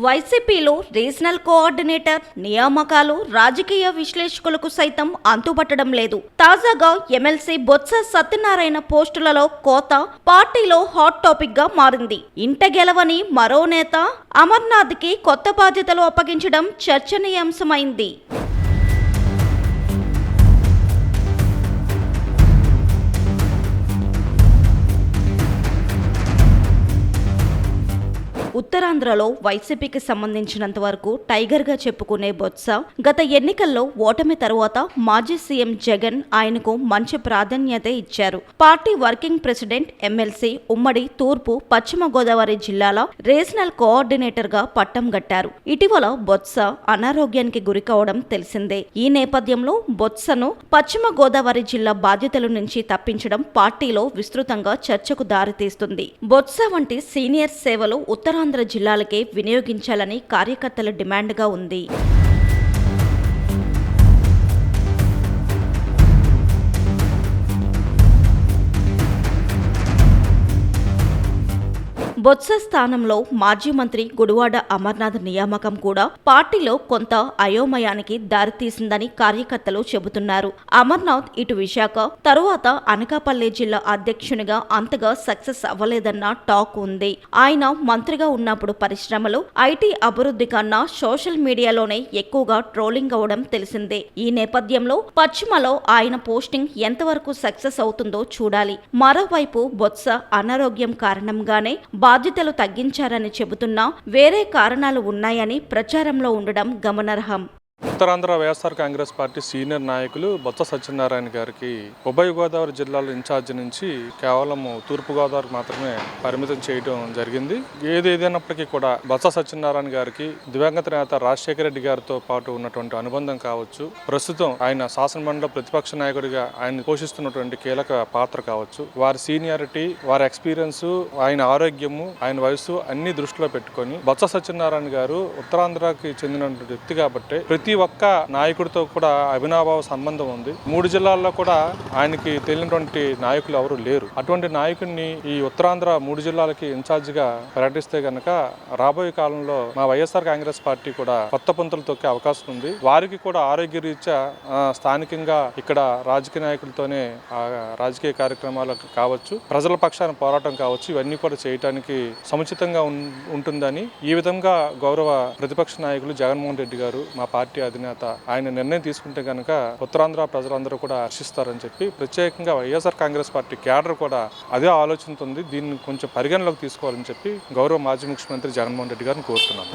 వైసీపీలో regional coordinator నియామకాలు రాజకీయ విశ్లేషకులకు సైతం అంతుపట్టడం లేదు. తాజాగా ఎమ్మెల్సీ బొత్స సత్యనారాయణ పోస్టులలో కోత పార్టీలో హాట్ టాపిక్ గా మారింది. ఇంట గెలవని మరో నేత అమర్నాథ్కి కొత్త బాధ్యతలు అప్పగించడం చర్చనీయాంశమైంది. ఉత్తరాంధ్రలో వైసీపీకి సంబంధించినంత వరకు టైగర్ గా చెప్పుకునే బొత్స గత ఎన్నికల్లో ఓటమి తరువాత మాజీ సీఎం జగన్ ఆయనకు మంచి ప్రాధాన్యత ఇచ్చారు. పార్టీ వర్కింగ్ ప్రెసిడెంట్, ఎమ్మెల్సీ, ఉమ్మడి తూర్పు పశ్చిమ గోదావరి జిల్లాల రీజనల్ కోఆర్డినేటర్ గా పట్టం గట్టారు. ఇటీవల బొత్స అనారోగ్యానికి గురి కావడం తెలిసిందే. ఈ నేపథ్యంలో బొత్సను పశ్చిమ గోదావరి జిల్లా బాధ్యతల నుంచి తప్పించడం పార్టీలో విస్తృతంగా చర్చకు దారితీస్తుంది. బొత్స వంటి సీనియర్ సేవలు ఉత్తరాంధ్ర జిల్లాలకే వినియోగించాలని కార్యకర్తల డిమాండ్గా ఉంది. బొత్స స్థానంలో మాజీ మంత్రి గుడివాడ అమర్నాథ్ నియామకం కూడా పార్టీలో కొంత అయోమయానికి దారితీసిందని కార్యకర్తలు చెబుతున్నారు. అమర్నాథ్ ఇటు విశాఖ తరువాత అనకాపల్లి జిల్లా అధ్యక్షునిగా అంతగా సక్సెస్ అవ్వలేదన్న టాక్ ఉంది. ఆయన మంత్రిగా ఉన్నప్పుడు పరిశ్రమలు, ఐటీ అభివృద్ధి కన్నా సోషల్ మీడియాలోనే ఎక్కువగా ట్రోలింగ్ అవడం తెలిసిందే. ఈ నేపథ్యంలో పశ్చిమలో ఆయన పోస్టింగ్ ఎంతవరకు సక్సెస్ అవుతుందో చూడాలి. మరోవైపు బొత్స అనారోగ్యం కారణంగానే బాధ్యతలు తగ్గించారని చెబుతున్నా వేరే కారణాలు ఉన్నాయని ప్రచారంలో ఉండడం గమనార్హం. ఉత్తరాంధ్ర వైఎస్ఆర్ కాంగ్రెస్ పార్టీ సీనియర్ నాయకులు బొత్స సత్యనారాయణ గారికి ఉభయ గోదావరి జిల్లాల ఇన్ఛార్జి నుంచి కేవలం తూర్పుగోదావరికి మాత్రమే పరిమితం చేయడం జరిగింది. ఏదైనప్పటికీ కూడా బొత్స సత్యనారాయణ గారికి దివంగత నేత రాజశేఖర రెడ్డి గారితో పాటు ఉన్నటువంటి అనుబంధం కావచ్చు, ప్రస్తుతం ఆయన శాసనమండలి ప్రతిపక్ష నాయకుడిగా ఆయన పోషిస్తున్నటువంటి కీలక పాత్ర కావచ్చు, వారి సీనియారిటీ, వారి ఎక్స్పీరియన్స్, ఆయన ఆరోగ్యము, ఆయన వయసు అన్ని దృష్టిలో పెట్టుకొని బొత్స సత్యనారాయణ గారు ఉత్తరాంధ్రకి చెందినటువంటి వ్యక్తి కాబట్టి ప్రతి ఒక్క నాయకుడితో కూడా అవినాభావ సంబంధం ఉంది. 3 జిల్లాల్లో కూడా ఆయనకి తెలియనటువంటి నాయకులు ఎవరు లేరు. అటువంటి నాయకుడిని ఈ ఉత్తరాంధ్ర 3 జిల్లాలకి ఇన్ఛార్జిగా ప్రకటిస్తే గనక రాబోయే కాలంలో మా వైఎస్ఆర్ కాంగ్రెస్ పార్టీ కూడా కొత్త పంతులు తొక్కే అవకాశం ఉంది. వారికి కూడా ఆరోగ్య రీత్యా స్థానికంగా ఇక్కడ రాజకీయ నాయకులతోనే రాజకీయ కార్యక్రమాలు కావచ్చు, ప్రజల పక్షాన పోరాటం కావచ్చు, ఇవన్నీ కూడా చేయడానికి సముచితంగా ఉంటుందని ఈ విధంగా గౌరవ ప్రతిపక్ష నాయకులు జగన్మోహన్ రెడ్డి గారు, మా పార్టీ అధినేత ఆయన నిర్ణయం తీసుకుంటే కనుక ఉత్తరాంధ్ర ప్రజలందరూ కూడా హర్షిస్తారని చెప్పి ప్రత్యేకంగా వైఎస్ఆర్ కాంగ్రెస్ పార్టీ క్యాడర్ కూడా అదే ఆలోచనతో ఉంది. దీన్ని కొంచెం పరిగణలోకి తీసుకోవాలని చెప్పి గౌరవ మాజీ ముఖ్యమంత్రి జగన్మోహన్ రెడ్డి గారిని కోరుతున్నాను.